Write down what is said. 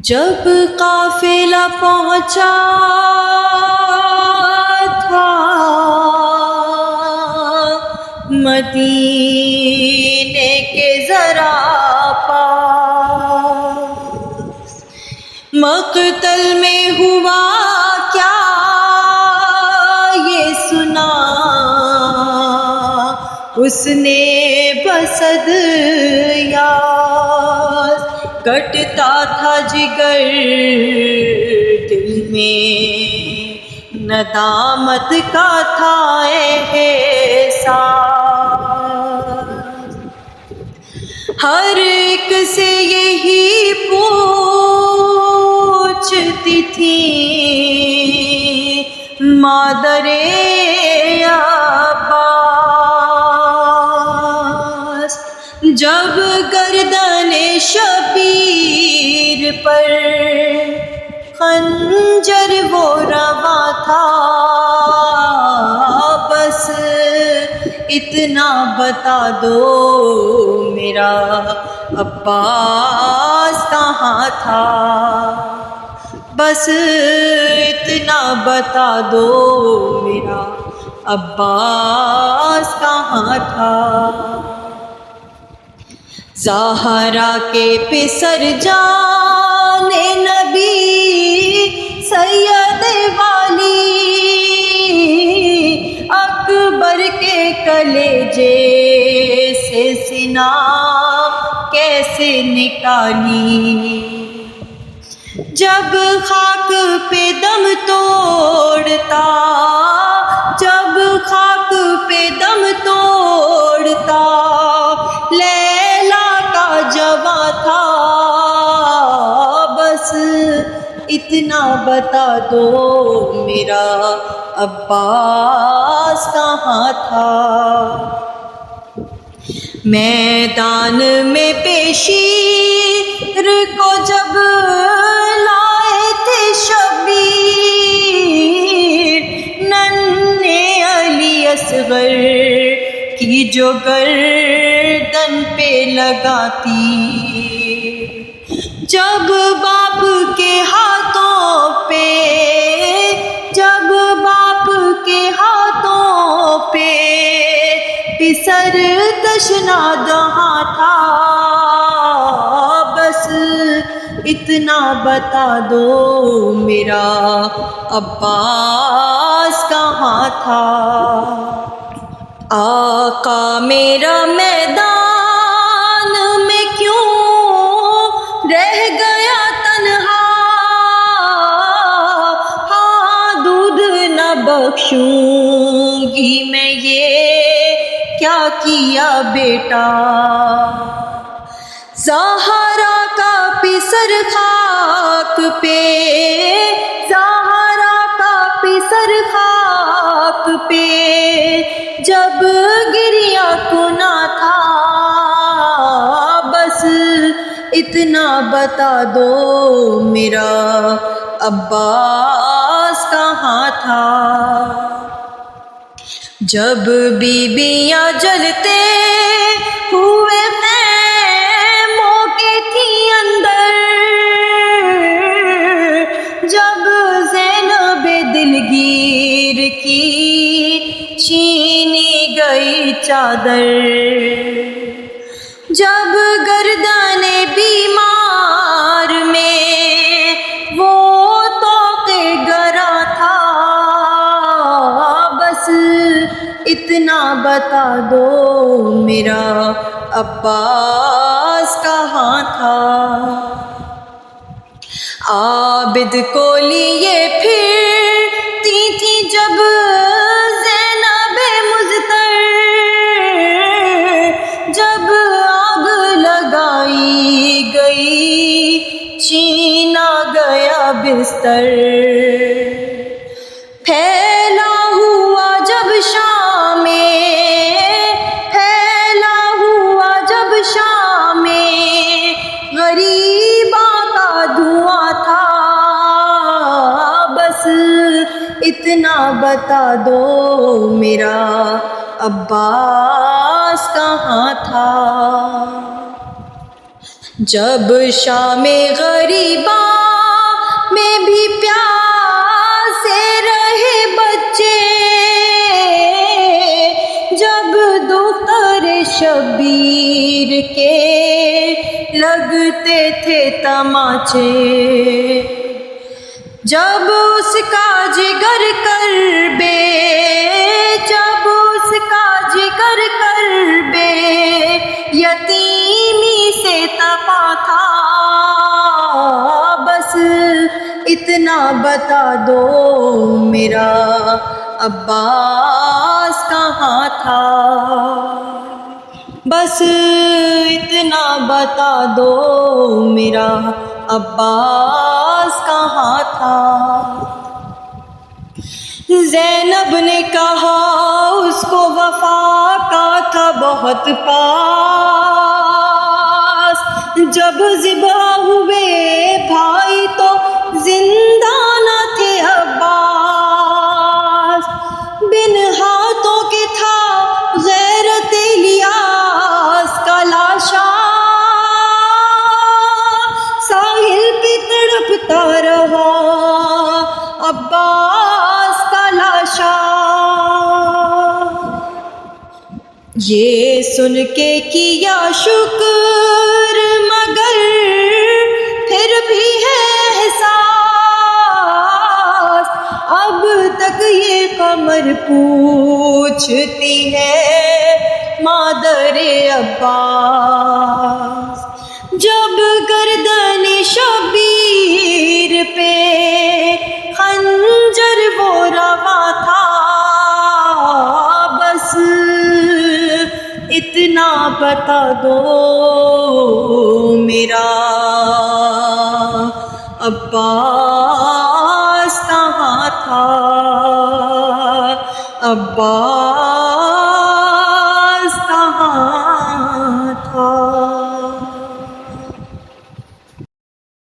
جب قافلہ پہنچا تھا مدینے کے ذرا پاس، مقتل میں ہوا کیا یہ سنا اس نے بصد یاد، کٹتا تھا جگر دل میں ندامت کا تھا احساس، ہر ایک سے یہی پوچھتی تھی مادر عباس، جب گردن شبیر پر خنجر وہ رواں تھا، بس اتنا بتا دو میرا عباس کہاں تھا، بس اتنا بتا دو میرا عباس کہاں تھا۔ زہرا کے پسر جان نبی سید والی، اکبر کے کلیجے سے سینہ کیسے نکالی، جب خاک پہ دم توڑتا، جب خاک پہ دم توڑتا لیلا کا جواں تھا، بس اتنا بتا دو میرا عباس کہاں تھا۔ میدان میں پیشیر کو جب لائے تھے شبیر، ننھے علی اصغر کی جو گردن پہ لگاتی، جب باپ کے ہاتھوں پہ، جب باپ کے ہاتھوں پہ پسر تشنا دہاں تھا، بس اتنا بتا دو میرا عباس کہاں تھا۔ آقا میرا میدان میں کیوں رہ گیا تنہا، ہاں دودھ نہ بخشوں گی میں یہ کیا کیا بیٹا، زہرا کا پسر خاک پہ، زہرا کا پسر خاک پہ جب گریا کنا تھا، بس اتنا بتا دو میرا عباس کہاں تھا۔ جب بیبیاں جلتے ہوئے خیموں کی تھی اندر، جب زینب دلگیر کی چھینی گئی چادر، جب گردن بیمار میں وہ طوق گرا تھا، بس اتنا بتا دو میرا عباس کہاں تھا۔ عابد کو لیے پھرتی تھی جب زینب مضطر، جب آگ لگائی گئی چینا گیا بستر، پھیلا ہوا جب شام میں، پھیلا ہوا جب شام میں غریباں کا دھواں تھا، بس اتنا بتا دو میرا عباس کہاں تھا۔ جب شام غریباں میں بھی پیاسے رہے بچے، جب دختر شبیر کے لگتے تھے تماچے، جب اس کا جگر کربے، جب اس کا جگر کربے یتیمی سے تپا تھا، بس اتنا بتا دو میرا عباس کہاں تھا، بس اتنا بتا دو میرا عباس کہاں تھا۔ زینب نے کہا اس کو وفا کا تھا بہت پاس، جب ذبح ہوئے بھائی تو زندہ نہ تھے عباس، بن ہاتھوں کے تھا غیرت الیاس کا لاشا، ساحل پہ تڑپتا رہا عباس کا لاشا۔ یہ سن کے کیا شکر مگر پھر بھی ہے احساس، اب تک یہ قمر پوچھتی ہے مادر عباس، جب گردن شبیر پہ خنجر وہ روا تھا، بس اتنا بتا دو میرا عباس کہاں تھا، عباس کہاں